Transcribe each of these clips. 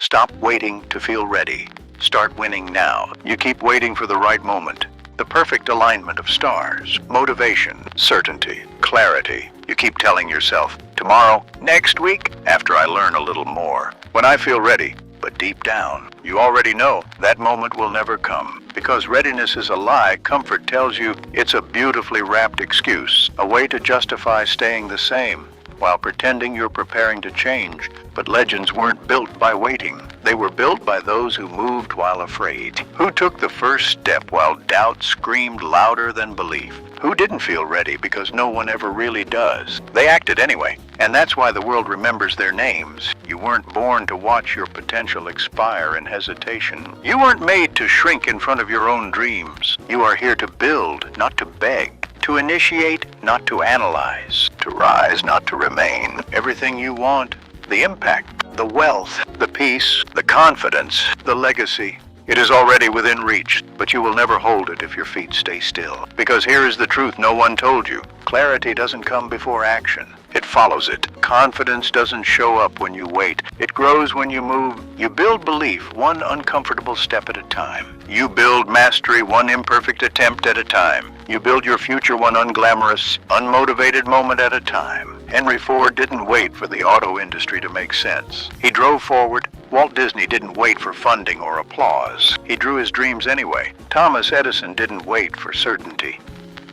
Stop waiting to feel ready. Start winning now. You keep waiting for the right moment. The perfect alignment of stars, motivation, certainty, clarity. You keep telling yourself, tomorrow, next week, after I learn a little more, when I feel ready. But deep down, you already know that moment will never come. Because readiness is a lie, comfort tells you it's a beautifully wrapped excuse, a way to justify staying the same, while pretending you're preparing to change. But legends weren't built by waiting. They were built by those who moved while afraid, who took the first step while doubt screamed louder than belief, who didn't feel ready because no one ever really does. They acted anyway, and that's why the world remembers their names. You weren't born to watch your potential expire in hesitation. You weren't made to shrink in front of your own dreams. You are here to build, not to beg. To initiate, not to analyze. To rise, not to remain. Everything you want, the impact, the wealth, the peace, the confidence, the legacy. It is already within reach, but you will never hold it if your feet stay still. Because here is the truth no one told you. Clarity doesn't come before action. It follows it. Confidence doesn't show up when you wait. It grows when you move. You build belief one uncomfortable step at a time. You build mastery one imperfect attempt at a time. You build your future one unglamorous, unmotivated moment at a time. Henry Ford didn't wait for the auto industry to make sense. He drove forward. Walt Disney didn't wait for funding or applause. He drew his dreams anyway. Thomas Edison didn't wait for certainty.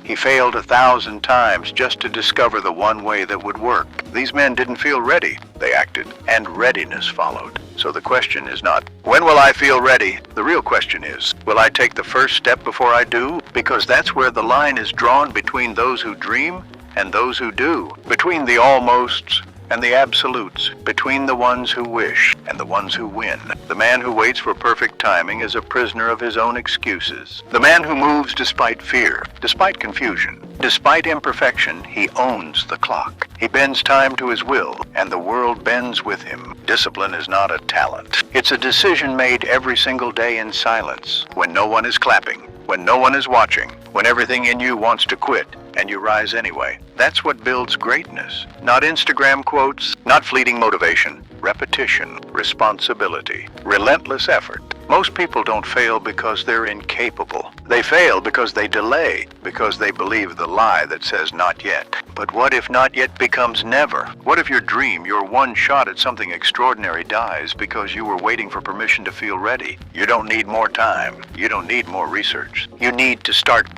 He failed 1,000 times just to discover the one way that would work. These men didn't feel ready. They acted, and readiness followed. So the question is not, when will I feel ready? The real question is, will I take the first step before I do? Because that's where the line is drawn between those who dream and those who do. Between the almosts and the absolutes, between the ones who wish and the ones who win. The man who waits for perfect timing is a prisoner of his own excuses. The man who moves despite fear, despite confusion, despite imperfection, he owns the clock. He bends time to his will, and the world bends with him. Discipline is not a talent. It's a decision made every single day in silence, when no one is clapping, when no one is watching, when everything in you wants to quit, and you rise anyway. That's what builds greatness. Not Instagram quotes, not fleeting motivation. Repetition, responsibility, relentless effort. Most people don't fail because they're incapable. They fail because they delay, because they believe the lie that says not yet. But what if not yet becomes never? What if your dream, your one shot at something extraordinary dies because you were waiting for permission to feel ready? You don't need more time. You don't need more research. You need to start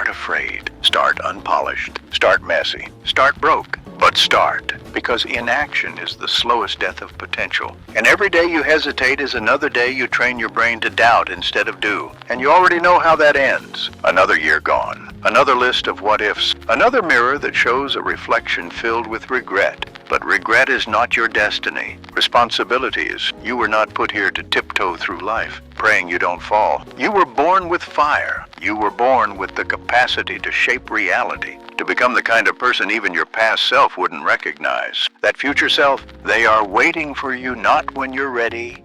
afraid. Start unpolished. Start messy. Start broke. But start, because inaction is the slowest death of potential. And every day you hesitate is another day you train your brain to doubt instead of do. And you already know how that ends. Another year gone. Another list of what ifs. Another mirror that shows a reflection filled with regret. But regret is not your destiny. Responsibility is. You were not put here to tiptoe through life, praying you don't fall. You were born with fire. You were born with the capacity to shape reality, to become the kind of person even your past self wouldn't recognize. That future self, they are waiting for you not when you're ready,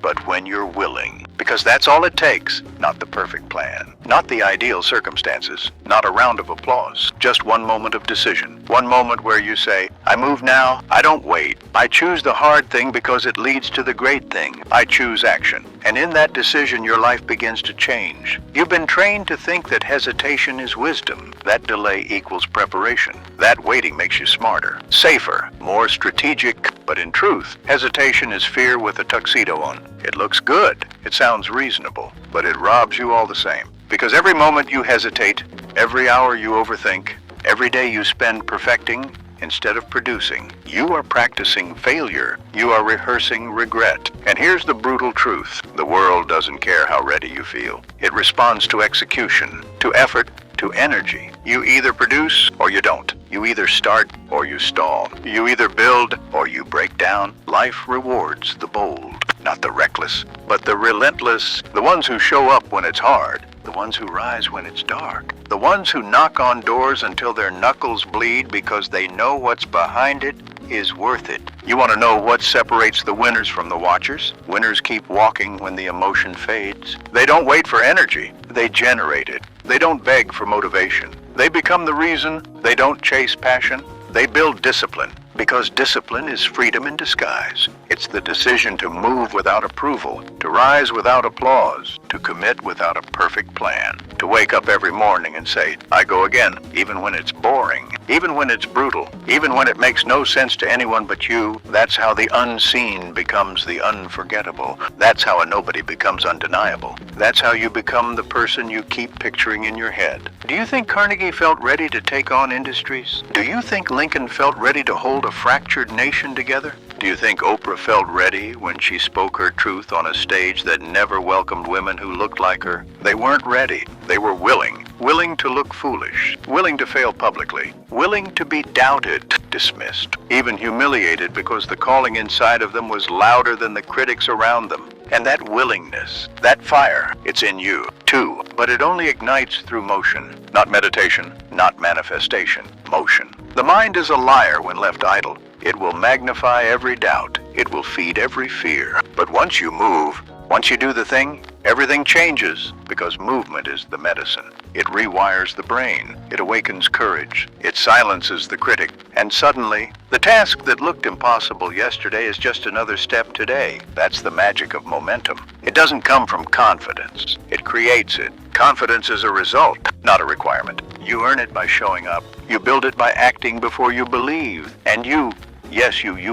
but when you're willing. Because that's all it takes, not the perfect plan, not the ideal circumstances, not a round of applause, just one moment of decision. One moment where you say, I move now, I don't wait. I choose the hard thing because it leads to the great thing. I choose action. And in that decision, your life begins to change. You've been trained to think that hesitation is wisdom. That delay equals preparation. That waiting makes you smarter, safer, more strategic. But in truth, hesitation is fear with a tuxedo on. It looks good. It sounds reasonable, but it robs you all the same. Because every moment you hesitate, every hour you overthink, every day you spend perfecting instead of producing, you are practicing failure. You are rehearsing regret. And here's the brutal truth. The world doesn't care how ready you feel. It responds to execution, to effort, to energy. You either produce or you don't. You either start or you stall. You either build or you break down. Life rewards the bold, not the reckless, but the relentless, the ones who show up when it's hard, the ones who rise when it's dark, the ones who knock on doors until their knuckles bleed because they know what's behind it is worth it. You want to know what separates the winners from the watchers? Winners keep walking when the emotion fades. They don't wait for energy. They generate it. They don't beg for motivation. They become the reason. They don't chase passion. They build discipline, because discipline is freedom in disguise. It's the decision to move without approval, to rise without applause, to commit without a perfect plan, to wake up every morning and say, I go again, even when it's boring, even when it's brutal, even when it makes no sense to anyone but you. That's how the unseen becomes the unforgettable. That's how a nobody becomes undeniable. That's how you become the person you keep picturing in your head. Do you think Carnegie felt ready to take on industries? Do you think Lincoln felt ready to hold a fractured nation together? Do you think Oprah felt ready when she spoke her truth on a stage that never welcomed women who looked like her? They weren't ready. They were willing. Willing to look foolish. Willing to fail publicly. Willing to be doubted, dismissed, even humiliated because the calling inside of them was louder than the critics around them. And that willingness, that fire, it's in you, too. But it only ignites through motion. Not meditation, not manifestation. Motion. The mind is a liar when left idle. It will magnify every doubt. It will feed every fear. But once you move, once you do the thing, everything changes, because movement is the medicine. It rewires the brain. It awakens courage. It silences the critic. And suddenly, the task that looked impossible yesterday is just another step today. That's the magic of momentum. It doesn't come from confidence. It creates it. Confidence is a result, not a requirement. You earn it by showing up. You build it by acting before you believe. And you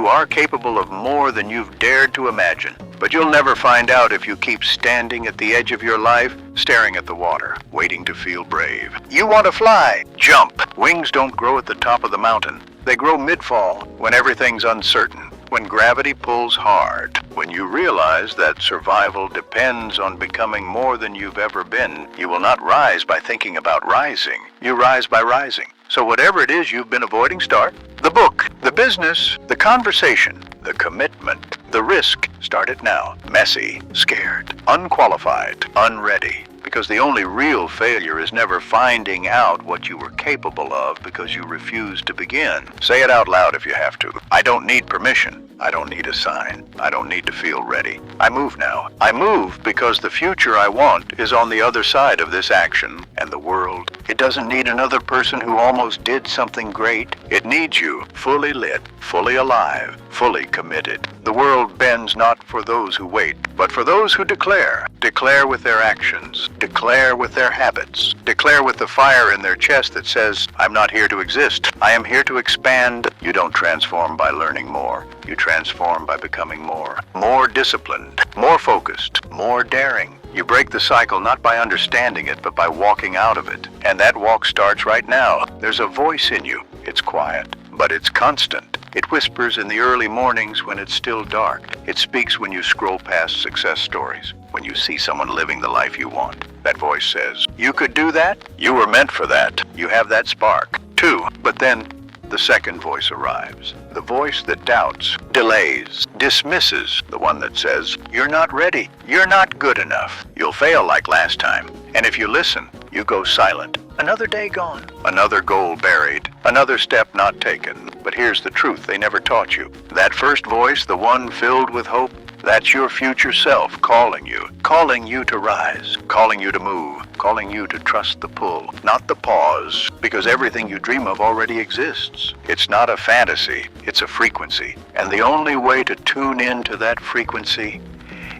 are capable of more than you've dared to imagine. But you'll never find out if you keep standing at the edge of your life, staring at the water, waiting to feel brave. You want to fly? Jump. Wings don't grow at the top of the mountain. They grow mid-fall, when everything's uncertain, when gravity pulls hard, when you realize that survival depends on becoming more than you've ever been. You will not rise by thinking about rising. You rise by rising. So whatever it is you've been avoiding, start. The book, the business, the conversation, the commitment, the risk. Start it now. Messy, scared, unqualified, unready. Because the only real failure is never finding out what you were capable of because you refused to begin. Say it out loud if you have to. I don't need permission. I don't need a sign. I don't need to feel ready. I move now. I move because the future I want is on the other side of this action. And the world, it doesn't need another person who almost did something great. It needs you, fully lit, fully alive, fully committed. The world bends not for those who wait, but for those who declare. Declare with their actions. Declare with their habits. Declare with the fire in their chest that says, I'm not here to exist. I am here to expand. You don't transform by learning more. You transform by becoming more. More disciplined, more focused, more daring. You break the cycle not by understanding it, but by walking out of it. And that walk starts right now. There's a voice in you. It's quiet, but it's constant. It whispers in the early mornings when it's still dark. It speaks when you scroll past success stories, when you see someone living the life you want. That voice says, you could do that. You were meant for that. You have that spark, too. But then the second voice arrives. The voice that doubts, delays, dismisses. The one that says, you're not ready. You're not good enough. You'll fail like last time. And if you listen, you go silent. Another day gone. Another goal buried. Another step not taken. But here's the truth they never taught you. That first voice, the one filled with hope, that's your future self calling you to rise, calling you to move, calling you to trust the pull, not the pause, because everything you dream of already exists. It's not a fantasy, it's a frequency. And the only way to tune into that frequency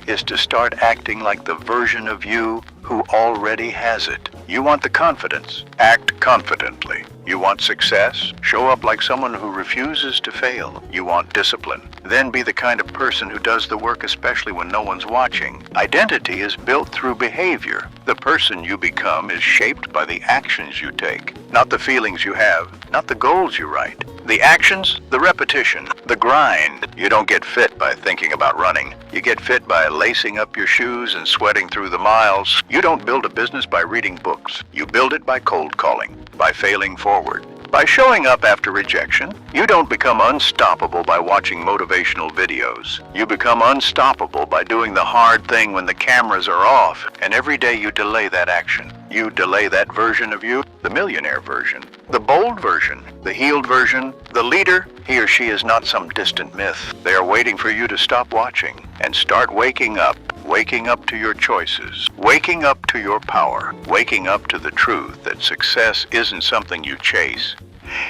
is to start acting like the version of you who already has it. You want the confidence? Act confidently. You want success? Show up like someone who refuses to fail. You want discipline? Then be the kind of person who does the work especially when no one's watching. Identity is built through behavior. The person you become is shaped by the actions you take, not the feelings you have, not the goals you write. The actions, the repetition, the grind. You don't get fit by thinking about running. You get fit by lacing up your shoes and sweating through the miles. You don't build a business by reading books. You build it by cold calling, by failing forward, by showing up after rejection. You don't become unstoppable by watching motivational videos. You become unstoppable by doing the hard thing when the cameras are off. And every day you delay that action. You delay that version of you, the millionaire version, the bold version, the healed version, the leader. He or she is not some distant myth. They are waiting for you to stop watching and start waking up to your choices, waking up to your power, waking up to the truth that success isn't something you chase.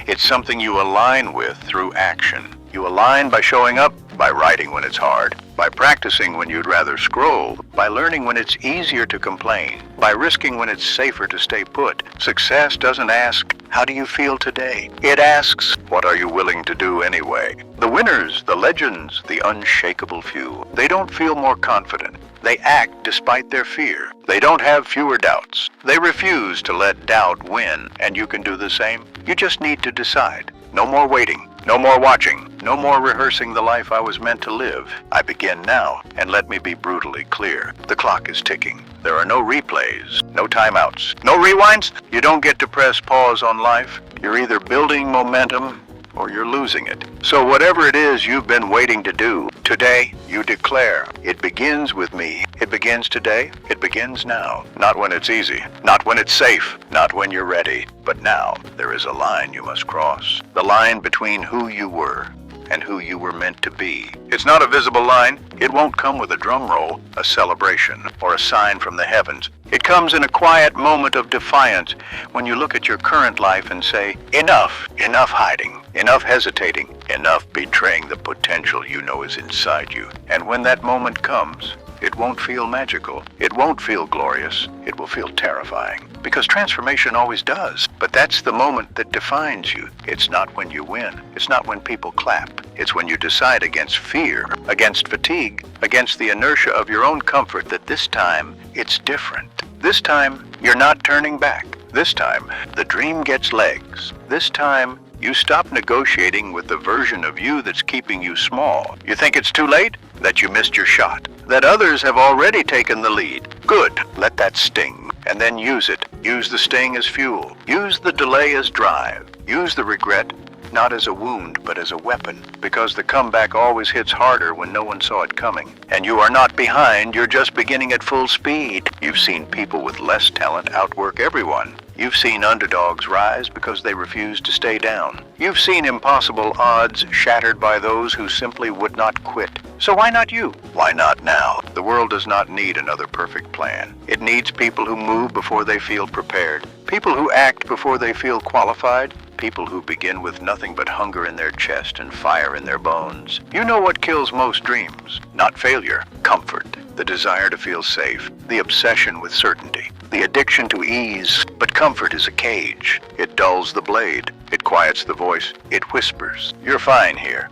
It's something you align with through action. You align by showing up, By writing when it's hard, by practicing when you'd rather scroll, by learning when it's easier to complain, by risking when it's safer to stay put. Success doesn't ask, how do you feel today? It asks, what are you willing to do anyway? The winners, the legends, the unshakable few, they don't feel more confident. They act despite their fear. They don't have fewer doubts. They refuse to let doubt win, and you can do the same. You just need to decide. No more waiting. No more watching. No more rehearsing the life I was meant to live. I begin now, and let me be brutally clear. The clock is ticking. There are no replays, no timeouts, no rewinds. You don't get to press pause on life. You're either building momentum or you're losing it. So whatever it is you've been waiting to do, today you declare, it begins with me. It begins today. It begins now. Not when it's easy. Not when it's safe. Not when you're ready. But now there is a line you must cross. The line between who you were and who you were meant to be. It's not a visible line. It won't come with a drum roll, a celebration, or a sign from the heavens. It comes in a quiet moment of defiance when you look at your current life and say, enough, enough hiding, enough hesitating, enough betraying the potential you know is inside you. And when that moment comes, it won't feel magical. It won't feel glorious. It will feel terrifying. Because transformation always does. But that's the moment that defines you. It's not when you win. It's not when people clap. It's when you decide against fear, against fatigue, against the inertia of your own comfort that this time it's different. This time you're not turning back. This time the dream gets legs. This time you stop negotiating with the version of you that's keeping you small. You think it's too late? That you missed your shot? That others have already taken the lead? Good. Let that sting. And then use it. Use the sting as fuel. Use the delay as drive. Use the regret not as a wound, but as a weapon. Because the comeback always hits harder when no one saw it coming. And you are not behind, you're just beginning at full speed. You've seen people with less talent outwork everyone. You've seen underdogs rise because they refused to stay down. You've seen impossible odds shattered by those who simply would not quit. So why not you? Why not now? The world does not need another perfect plan. It needs people who move before they feel prepared. People who act before they feel qualified. People who begin with nothing but hunger in their chest and fire in their bones. You know what kills most dreams? Not failure, comfort, the desire to feel safe, the obsession with certainty, the addiction to ease. But comfort is a cage. It dulls the blade. It quiets the voice. It whispers, "You're fine here,"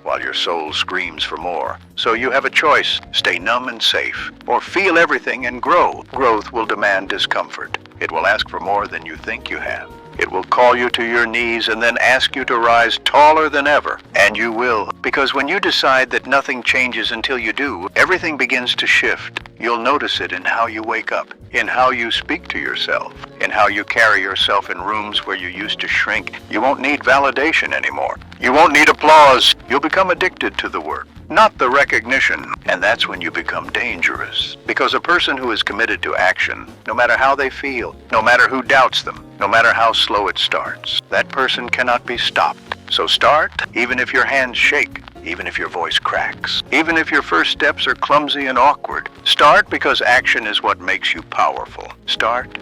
while your soul screams for more. So you have a choice. Stay numb and safe, or feel everything and grow. Growth will demand discomfort. It will ask for more than you think you have. It will call you to your knees and then ask you to rise taller than ever. And you will, because when you decide that nothing changes until you do, everything begins to shift. You'll notice it in how you wake up, in how you speak to yourself, in how you carry yourself in rooms where you used to shrink. You won't need validation anymore. You won't need applause. You'll become addicted to the work, not the recognition. And that's when you become dangerous. Because a person who is committed to action, no matter how they feel, no matter who doubts them, no matter how slow it starts, that person cannot be stopped. So start, even if your hands shake, even if your voice cracks, even if your first steps are clumsy and awkward. Start because action is what makes you powerful. Start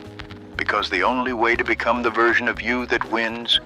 because the only way to become the version of you that wins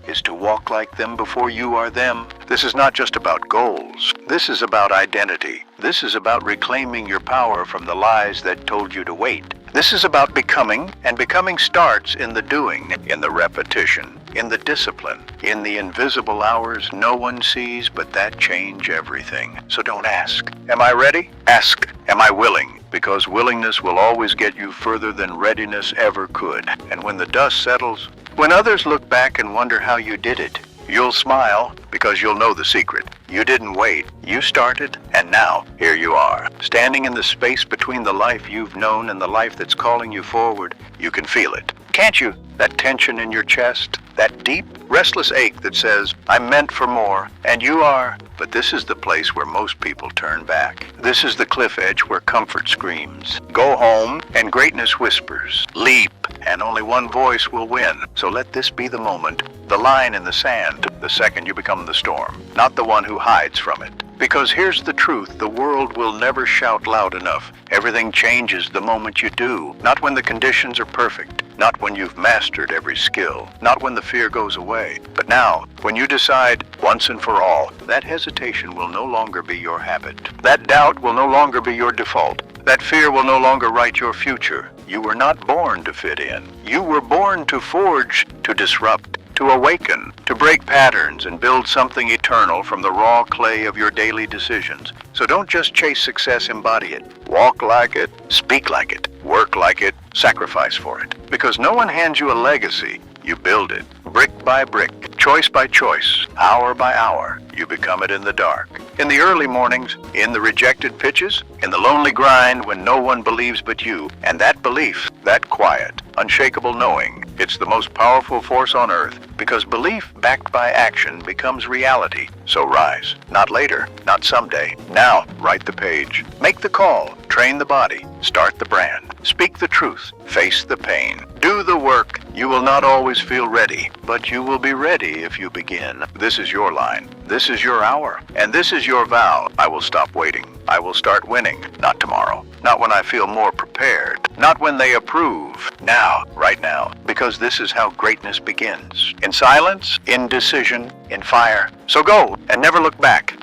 is to walk like them before you are them. This is not just about goals. This is about identity. This is about reclaiming your power from the lies that told you to wait. This is about becoming, and becoming starts in the doing, in the repetition, in the discipline, in the invisible hours no one sees but that change everything. So don't ask, am I ready? Ask, am I willing? Because willingness will always get you further than readiness ever could. And when the dust settles, when others look back and wonder how you did it, you'll smile because you'll know the secret. You didn't wait. You started, and now here you are, standing in the space between the life you've known and the life that's calling you forward. You can feel it, can't you? That tension in your chest, that deep, restless ache that says, I'm meant for more, and you are. But this is the place where most people turn back. This is the cliff edge where comfort screams. Go home, and greatness whispers. Leap, and only one voice will win. So let this be the moment, the line in the sand, the second you become the storm, not the one who hides from it. Because here's the truth, the world will never shout loud enough. Everything changes the moment you do, not when the conditions are perfect. Not when you've mastered every skill, not when the fear goes away, but now, when you decide, once and for all, that hesitation will no longer be your habit. That doubt will no longer be your default. That fear will no longer write your future. You were not born to fit in. You were born to forge, to disrupt, to awaken, to break patterns and build something eternal from the raw clay of your daily decisions. So don't just chase success, embody it. Walk like it, speak like it, work like it, sacrifice for it. Because no one hands you a legacy. You build it, brick by brick, choice by choice, hour by hour. You become it in the dark. In the early mornings, in the rejected pitches, in the lonely grind when no one believes but you. And that belief, that quiet, unshakable knowing, it's the most powerful force on earth, because belief backed by action becomes reality. So rise, not later, not someday. Now, write the page. Make the call, train the body, start the brand. Speak the truth, face the pain. Do the work. You will not always feel ready, but you will be ready if you begin. This is your line. This is your hour. And this is your vow. I will stop waiting. I will start winning. Not tomorrow. Not when I feel more prepared. Not when they approve. Now, right now. Because this is how greatness begins. In silence, in decision, in fire. So go and never look back.